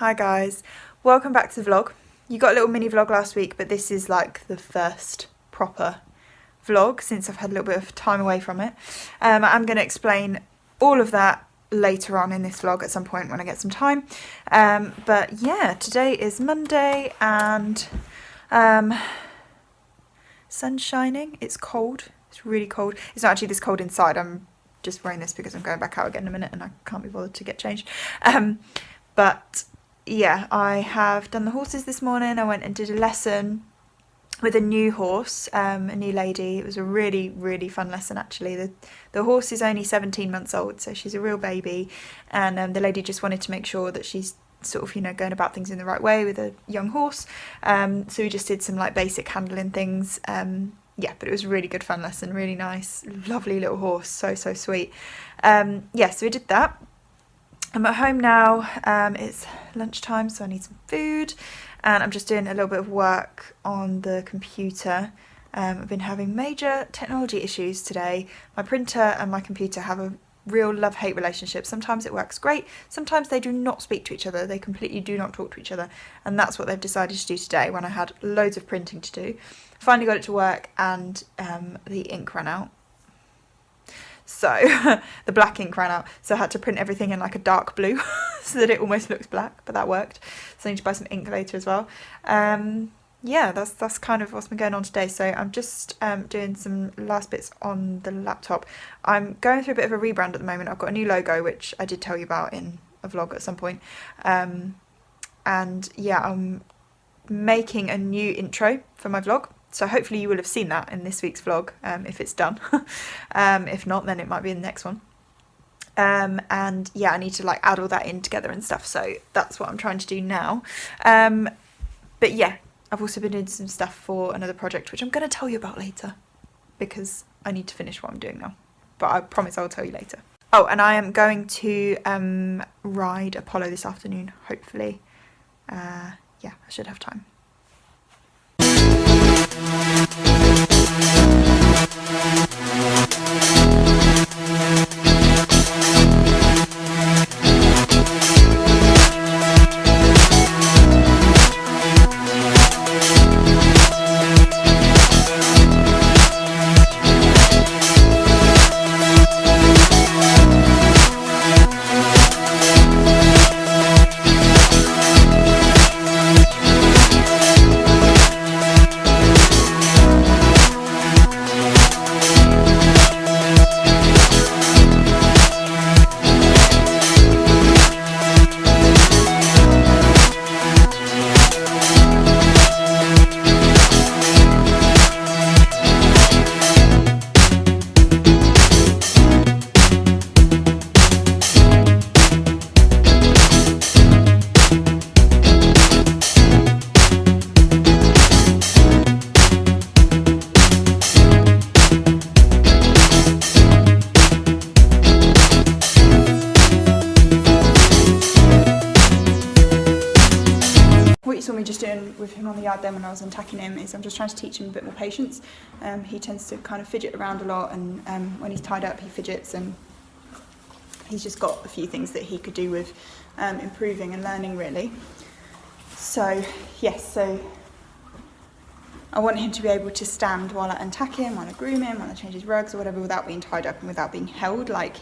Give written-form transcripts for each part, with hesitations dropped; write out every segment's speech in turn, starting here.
Hi guys, welcome back to the vlog. You got a little mini vlog last week, but this is like the first proper vlog since I've had a little bit of time away from it. I'm going to explain all of that later on in this vlog at some point when I get some time. But yeah, today is Monday and sun's shining. It's cold. It's really cold. It's not actually this cold inside. I'm just wearing this because I'm going back out again in a minute and I can't be bothered to get changed. But yeah, I have done the horses this morning. I went and did a lesson with a new horse, a new lady. It was a really, really fun lesson actually. The horse is only 17 months old, so she's a real baby. And the lady just wanted to make sure that she's sort of, you know, going about things in the right way with a young horse. So we just did some like basic handling things. Yeah, but it was a really good fun lesson, really nice, lovely little horse, so sweet. Yeah, so we did that. I'm at home now, it's lunchtime, so I need some food, and I'm just doing a little bit of work on the computer. I've been having major technology issues today. My printer and my computer have a real love-hate relationship. Sometimes it works great, sometimes they do not speak to each other, they completely do not talk to each other, and that's what they've decided to do today when I had loads of printing to do. Finally got it to work, and the ink ran out. So the black ink ran out, so I had to print everything in like a dark blue so that it almost looks black, but that worked. So I need to buy some ink later as well. Yeah, that's kind of what's been going on today. So I'm just doing some last bits on the laptop. I'm going through a bit of a rebrand at the moment. I've got a new logo, which I did tell you about in a vlog at some point. And yeah, I'm making a new intro for my vlog. So hopefully you will have seen that in this week's vlog, if it's done. If not, then it might be in the next one. And yeah, I need to like add all that in together and stuff. So that's what I'm trying to do now. But yeah, I've also been doing some stuff for another project, which I'm going to tell you about later because I need to finish what I'm doing now. But I promise I'll tell you later. Oh, and I am going to ride Apollo this afternoon, hopefully. Yeah, I should have time. Just doing with him on the yard then when I was untacking him is I'm just trying to teach him a bit more patience. He tends to kind of fidget around a lot, and when he's tied up he fidgets, and he's just got a few things that he could do with improving and learning really. So yes, so I want him to be able to stand while I untack him, while I groom him, while I change his rugs or whatever, without being tied up and without being held. Like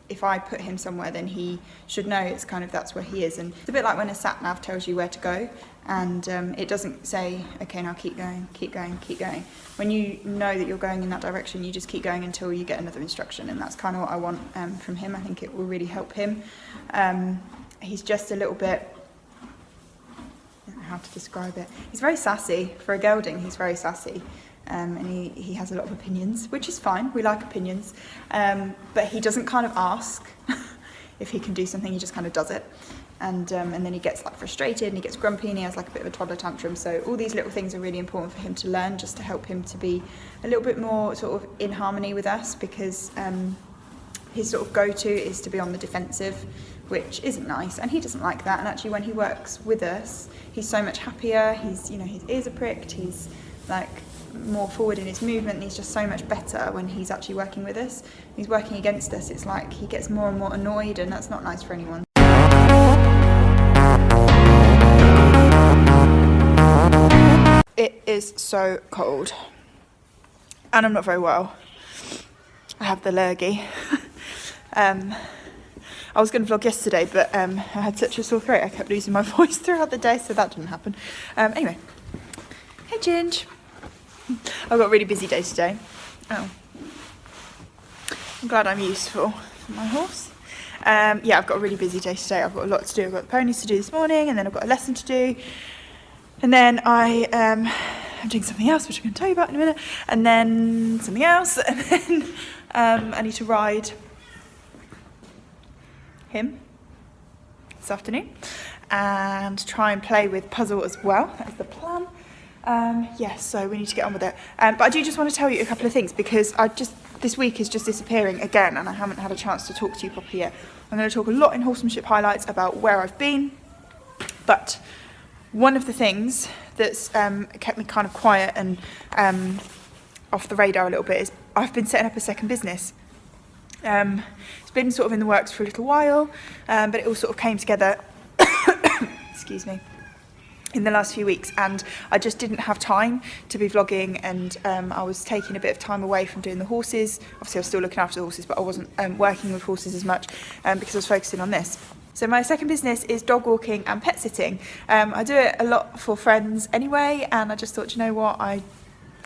if I put him somewhere, then he should know it's kind of that's where he is. And it's a bit like when a sat nav tells you where to go, and it doesn't say, okay, now keep going, keep going, keep going. When you know that you're going in that direction, you just keep going until you get another instruction, and that's kind of what I want from him. I think it will really help him. He's just a little bit, I don't know how to describe it. He's very sassy. For a gelding, he's very sassy. And he has a lot of opinions, which is fine. We like opinions. But he doesn't kind of ask if he can do something, he just kind of does it. And then he gets like frustrated and he gets grumpy and he has like a bit of a toddler tantrum. So all these little things are really important for him to learn, just to help him to be a little bit more sort of in harmony with us, because his sort of go-to is to be on the defensive, which isn't nice, and he doesn't like that. And actually when he works with us, he's so much happier. He's, you know, his ears are pricked, he's like more forward in his movement, and he's just so much better when he's actually working with us. He's working against us, it's like he gets more and more annoyed, and that's not nice for anyone. It is so cold and I'm not very well. I have the lurgy. I was going to vlog yesterday, but I had such a sore throat I kept losing my voice throughout the day, so that didn't happen. Anyway, hey Ginge. I've got a really busy day today. Oh, I'm glad I'm useful for my horse. Yeah, I've got a really busy day today. I've got a lot to do. I've got the ponies to do this morning, and then I've got a lesson to do, and then I'm doing something else, which I'm going to tell you about in a minute, and then something else, and then I need to ride him this afternoon and try and play with puzzle as well. That is the plan. Yes, so we need to get on with it. But I do just want to tell you a couple of things, because this week is just disappearing again and I haven't had a chance to talk to you properly yet. I'm going to talk a lot in horsemanship highlights about where I've been, but one of the things that's kept me kind of quiet and off the radar a little bit is I've been setting up a second business. It's been sort of in the works for a little while, but it all sort of came together excuse me, in the last few weeks, and I just didn't have time to be vlogging, and I was taking a bit of time away from doing the horses. Obviously I was still looking after the horses, but I wasn't working with horses as much because I was focusing on this. So my second business is dog walking and pet sitting. I do it a lot for friends anyway, and I just thought, you know what, I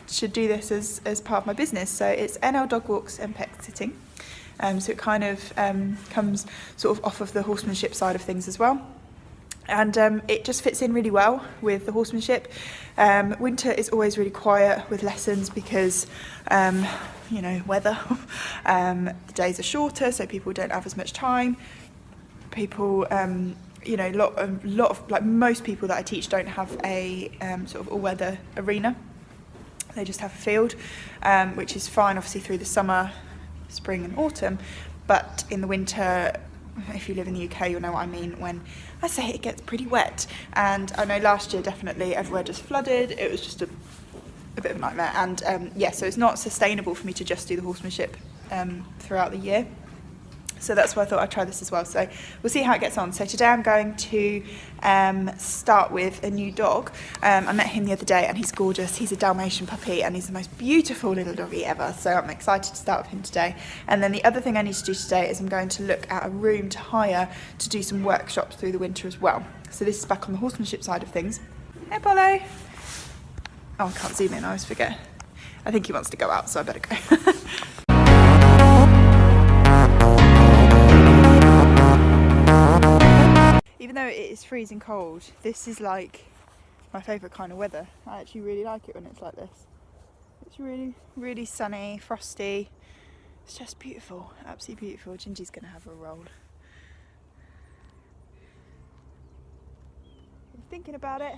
should do this as part of my business. So it's NL Dog Walks and Pet Sitting. So it kind of comes sort of off of the horsemanship side of things as well. And it just fits in really well with the horsemanship. Winter is always really quiet with lessons because, you know, weather. The days are shorter, so people don't have as much time. People, you know, a lot of, like most people that I teach don't have a sort of all-weather arena. They just have a field, which is fine, obviously, through the summer, spring and autumn, but in the winter, if you live in the UK, you'll know what I mean when I say it gets pretty wet. And I know last year definitely everywhere just flooded. It was just a bit of a nightmare, and yeah, so it's not sustainable for me to just do the horsemanship throughout the year. So that's why I thought I'd try this as well. So we'll see how it gets on. So today I'm going to start with a new dog. I met him the other day and he's gorgeous. He's a Dalmatian puppy and he's the most beautiful little doggy ever. So I'm excited to start with him today. And then the other thing I need to do today is I'm going to look at a room to hire to do some workshops through the winter as well. So this is back on the horsemanship side of things. Hey, Polo. Oh, I can't zoom in, I always forget. I think he wants to go out, so I better go. Even though it is freezing cold, this is like my favourite kind of weather. I actually really like it when it's like this. It's really, really sunny, frosty. It's just beautiful, absolutely beautiful. Gingy's going to have a roll. I'm thinking about it.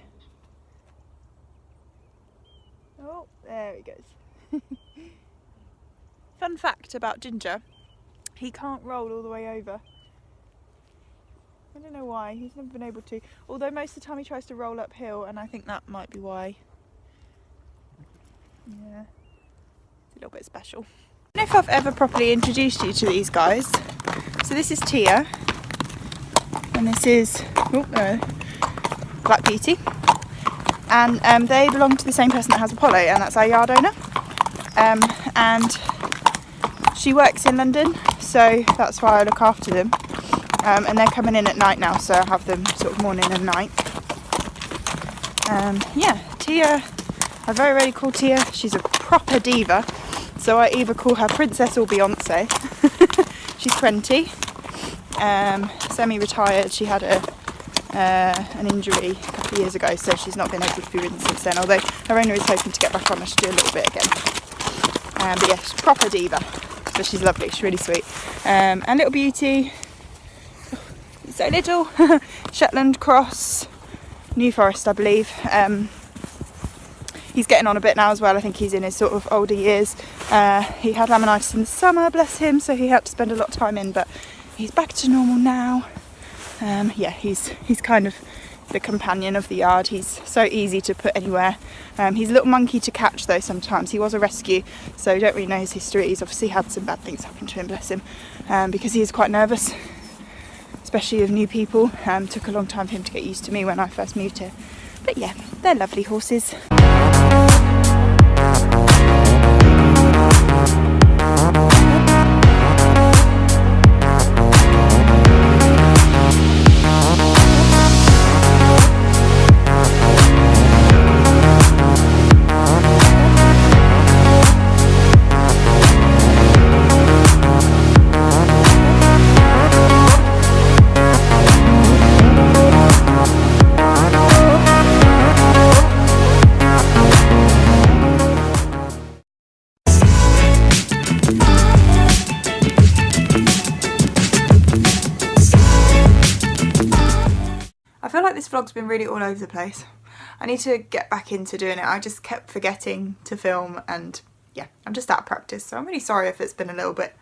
Oh, there he goes. Fun fact about Ginger, he can't roll all the way over. I don't know why, he's never been able to, although most of the time he tries to roll uphill, and I think that might be why. Yeah, it's a little bit special. I don't know if I've ever properly introduced you to these guys. So this is Tia, and this is Black Beauty, and they belong to the same person that has Apollo, and that's our yard owner. And she works in London, so that's why I look after them. And they're coming in at night now, so I have them sort of morning and night. Yeah, Tia, I very rarely call Tia, she's a proper diva, so I either call her Princess or Beyonce. She's 20, semi-retired. She had an injury a couple of years ago, so she's not been able to be ridden since then, although her owner is hoping to get back on her to do a little bit again. But yeah, she's a proper diva, so she's lovely, she's really sweet. And Little Beauty, so little, Shetland Cross, New Forest I believe. He's getting on a bit now as well. I think he's in his sort of older years. He had laminitis in the summer, bless him, so he had to spend a lot of time in, but he's back to normal now. Yeah, he's kind of the companion of the yard. He's so easy to put anywhere. He's a little monkey to catch though sometimes. He was a rescue, so don't really know his history. He's obviously had some bad things happen to him, bless him, because he is quite nervous, especially with new people. Took a long time for him to get used to me when I first moved here. But yeah, they're lovely horses. this vlog's been really all over the place. I need to get back into doing it. I just kept forgetting to film, and yeah, I'm just out of practice, so I'm really sorry if it's been a little bit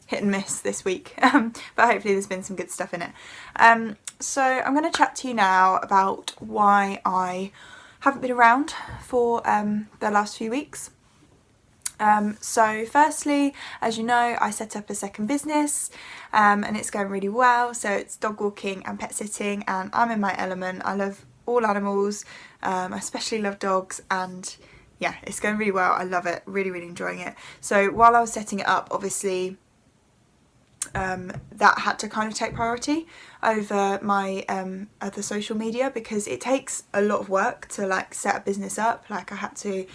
hit and miss this week, but hopefully there's been some good stuff in it. So I'm going to chat to you now about why I haven't been around for the last few weeks. So firstly, as you know, I set up a second business and it's going really well. So it's dog walking and pet sitting, and I'm in my element. I love all animals, I especially love dogs, and yeah, it's going really well. I love it, really enjoying it. So while I was setting it up, obviously that had to kind of take priority over my other social media, because it takes a lot of work to like set a business up. Like I had to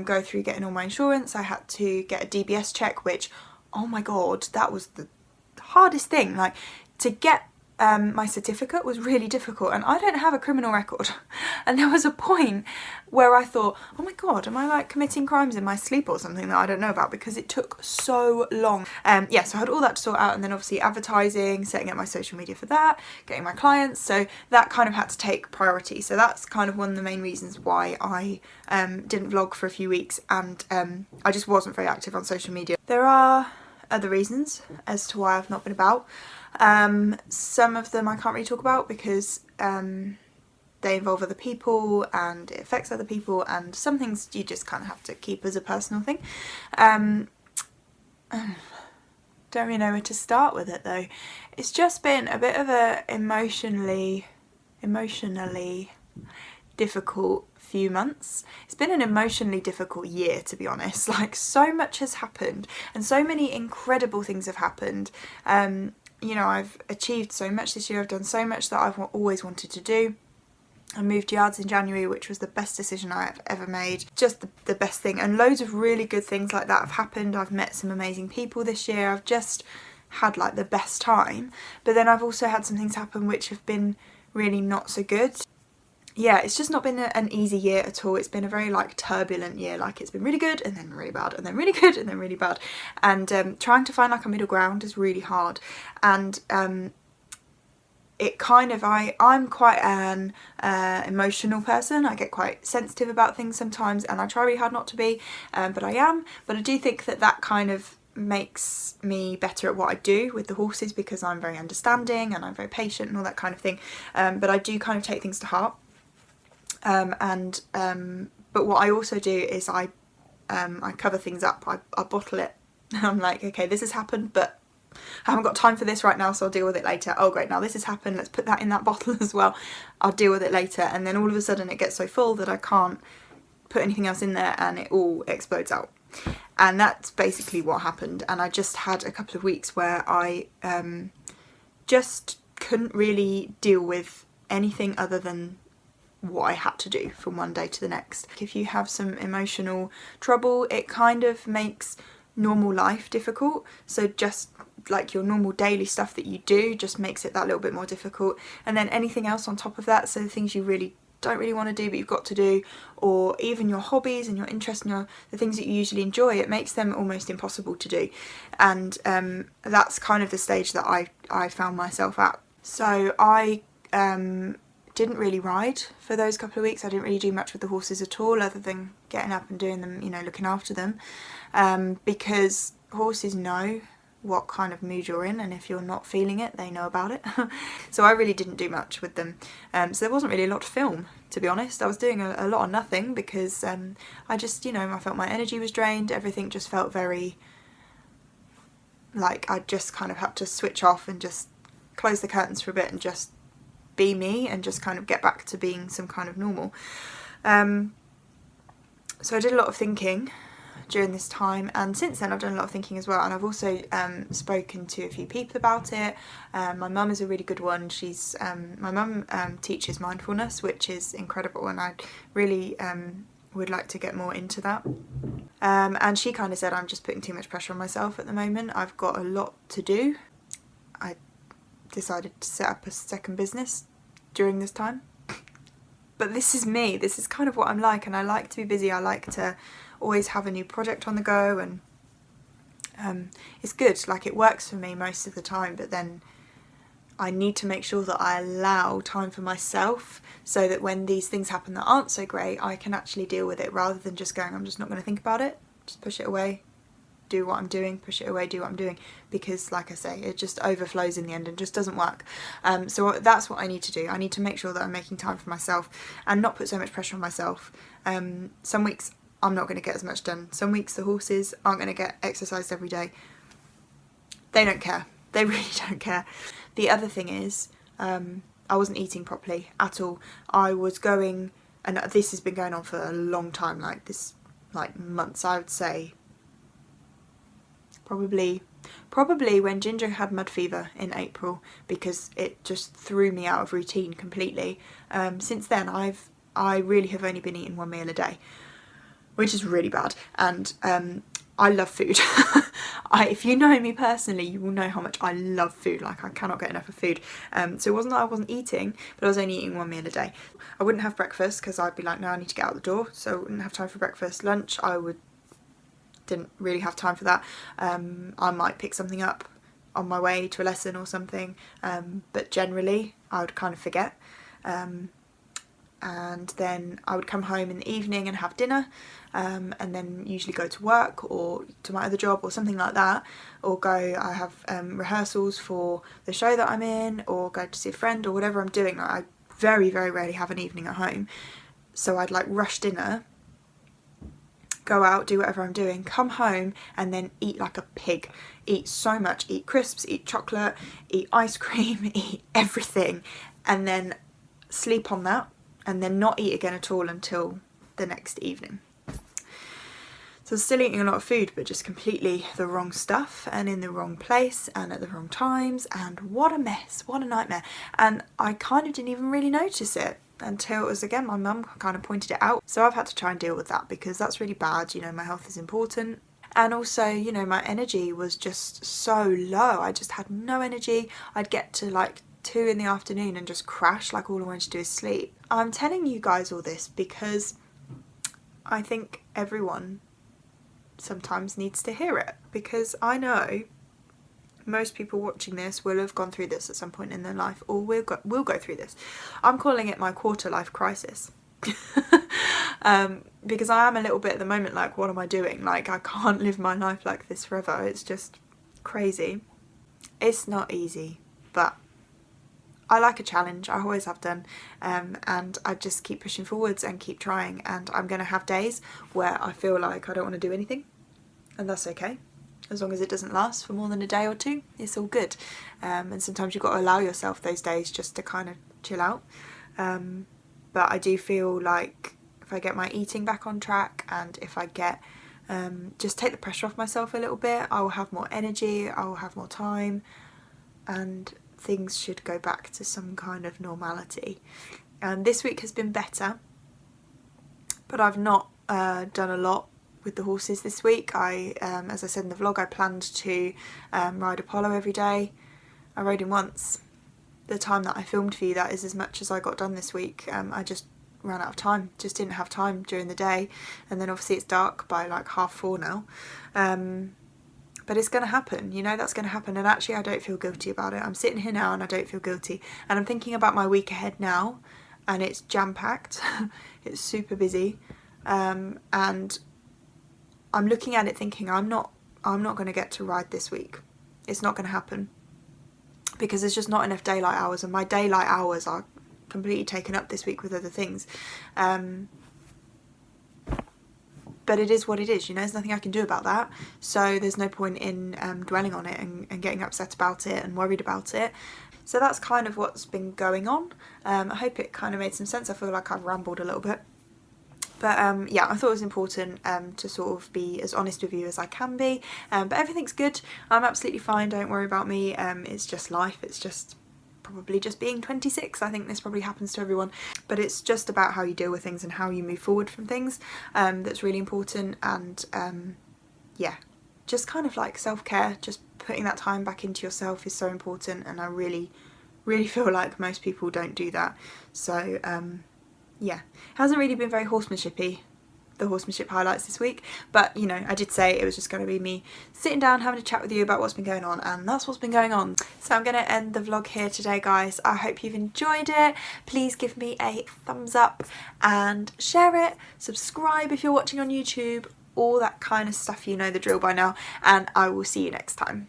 go through getting all my insurance, I had to get a DBS check, which, oh my god, that was the hardest thing. Like to get my certificate was really difficult, and I don't have a criminal record, and there was a point where I thought, oh my god, am I like committing crimes in my sleep or something that I don't know about, because it took so long. Yeah, so I had all that to sort out, and then obviously advertising, setting up my social media for that, getting my clients, so that kind of had to take priority. So that's kind of one of the main reasons why I didn't vlog for a few weeks, and I just wasn't very active on social media. There are other reasons as to why I've not been about. Some of them I can't really talk about because they involve other people and it affects other people, and some things you just kind of have to keep as a personal thing. Don't really know where to start with it though. It's just been a bit of a emotionally difficult few months. It's been an emotionally difficult year, to be honest. Like, so much has happened and so many incredible things have happened. You know, I've achieved so much this year. I've done so much that I've always wanted to do. I moved yards in January, which was the best decision I've ever made. Just the best thing, and loads of really good things like that have happened. I've met some amazing people this year. I've just had like the best time. But then I've also had some things happen which have been really not so good. Yeah, it's just not been an easy year at all. It's been a very like turbulent year. Like, it's been really good and then really bad and then really good and then really bad, and trying to find like a middle ground is really hard. And it kind of, I'm quite an emotional person. I get quite sensitive about things sometimes, and I try really hard not to be, but I am. But I do think that kind of makes me better at what I do with the horses, because I'm very understanding and I'm very patient and all that kind of thing. But I do kind of take things to heart. But what I also do is I cover things up. I bottle it. I'm like, okay, this has happened, but I haven't got time for this right now, so I'll deal with it later. Oh great, now this has happened, let's put that in that bottle as well. I'll deal with it later. And then all of a sudden it gets so full that I can't put anything else in there, and it all explodes out. And that's basically what happened. And I just had a couple of weeks where I just couldn't really deal with anything other than what I had to do from one day to the next. If you have some emotional trouble, it kind of makes normal life difficult. So just like your normal daily stuff that you do just makes it that little bit more difficult. And then anything else on top of that, so the things you really don't really want to do but you've got to do, or even your hobbies and your interests and the things that you usually enjoy, it makes them almost impossible to do. And that's kind of the stage that I found myself at. So I didn't really ride for those couple of weeks. I didn't really do much with the horses at all, other than getting up and doing them, you know, looking after them, because horses know what kind of mood you're in, and if you're not feeling it, they know about it. So I really didn't do much with them. So there wasn't really a lot to film, to be honest. I was doing a lot of nothing, because I just, you know, I felt my energy was drained. Everything just felt very like I just kind of had to switch off and just close the curtains for a bit and just be me, and just kind of get back to being some kind of normal. So I did a lot of thinking during this time, and since then I've done a lot of thinking as well, and I've also spoken to a few people about it. My mum is a really good one. She's my mum teaches mindfulness, which is incredible, and I really would like to get more into that. And she kind of said I'm just putting too much pressure on myself at the moment. I've got a lot to do. I decided to set up a second business during this time. But this is me, this is kind of what I'm like, and I like to be busy. I like to always have a new project on the go, and it's good, like it works for me most of the time, but then I need to make sure that I allow time for myself so that when these things happen that aren't so great, I can actually deal with it rather than just going, I'm just not going to think about it, just push it away, do what I'm doing, push it away, do what I'm doing, because like I say, it just overflows in the end and just doesn't work. So that's what I need to do. I need to make sure that I'm making time for myself and not put so much pressure on myself. Some weeks I'm not going to get as much done. Some weeks the horses aren't going to get exercised every day. They don't care. They really don't care. The other thing is, I wasn't eating properly at all. I was going, and this has been going on for a long time, like months, I would say. Probably when Ginger had mud fever in April, because it just threw me out of routine completely. Since then, I really have only been eating one meal a day, which is really bad. And I love food. If you know me personally, you will know how much I love food. Like, I cannot get enough of food. So it wasn't that I wasn't eating, but I was only eating one meal a day. I wouldn't have breakfast because I'd be like, no, I need to get out the door. So I wouldn't have time for breakfast. Lunch, didn't really have time for that. I might pick something up on my way to a lesson or something. But generally, I would kind of forget. And then I would come home in the evening and have dinner, and then usually go to work or to my other job or something like that, or I have rehearsals for the show that I'm in, or go to see a friend or whatever I'm doing. Like, I very, very rarely have an evening at home, so I'd like rush dinner, go out, do whatever I'm doing, come home and then eat like a pig. Eat so much, eat crisps, eat chocolate, eat ice cream, eat everything, and then sleep on that, and then not eat again at all until the next evening. So I was still eating a lot of food, but just completely the wrong stuff and in the wrong place and at the wrong times, and what a mess, what a nightmare. And I kind of didn't even really notice it until it was, again, my mum kind of pointed it out. So I've had to try and deal with that, because that's really bad. You know, my health is important. And also, you know, my energy was just so low. I just had no energy. I'd get to like 2 in the afternoon and just crash, like all I wanted to do is sleep. I'm telling you guys all this because I think everyone sometimes needs to hear it, because I know most people watching this will have gone through this at some point in their life, or will go through this. I'm calling it my quarter life crisis. Because I am a little bit at the moment like, what am I doing? Like, I can't live my life like this forever. It's just crazy. It's not easy, but I like a challenge. I always have done, and I just keep pushing forwards and keep trying. And I'm going to have days where I feel like I don't want to do anything, and that's okay. As long as it doesn't last for more than a day or two, it's all good. And sometimes you've got to allow yourself those days just to kind of chill out. But I do feel like if I get my eating back on track, and if I get just take the pressure off myself a little bit, I will have more energy, I will have more time, and things should go back to some kind of normality. This week has been better, but I've not done a lot with the horses this week. As I said in the vlog, I planned to ride Apollo every day. I rode him once. The time that I filmed for you, that is as much as I got done this week. I just ran out of time, just didn't have time during the day, and then obviously it's dark by like 4:30 now. But it's going to happen, you know, that's going to happen. And actually I don't feel guilty about it. I'm sitting here now and I don't feel guilty. And I'm thinking about my week ahead now, and it's jam-packed. It's super busy. And I'm looking at it thinking, I'm not going to get to ride this week. It's not going to happen, because there's just not enough daylight hours, and my daylight hours are completely taken up this week with other things. But it is what it is, you know, there's nothing I can do about that. So there's no point in dwelling on it and getting upset about it and worried about it. So that's kind of what's been going on. I hope it kind of made some sense. I feel like I've rambled a little bit. But yeah, I thought it was important to sort of be as honest with you as I can be. But everything's good. I'm absolutely fine. Don't worry about me. It's just life. It's just probably just being 26. I think this probably happens to everyone, but it's just about how you deal with things and how you move forward from things. That's really important. And yeah, just kind of like self-care, just putting that time back into yourself is so important, and I really feel like most people don't do that. So yeah, it hasn't really been very horsemanshipy the horsemanship highlights this week, but you know, I did say it was just going to be me sitting down having a chat with you about what's been going on, and that's what's been going on. So I'm going to end the vlog here today, guys. I hope you've enjoyed it. Please give me a thumbs up and share it, subscribe if you're watching on YouTube, all that kind of stuff, you know the drill by now, and I will see you next time.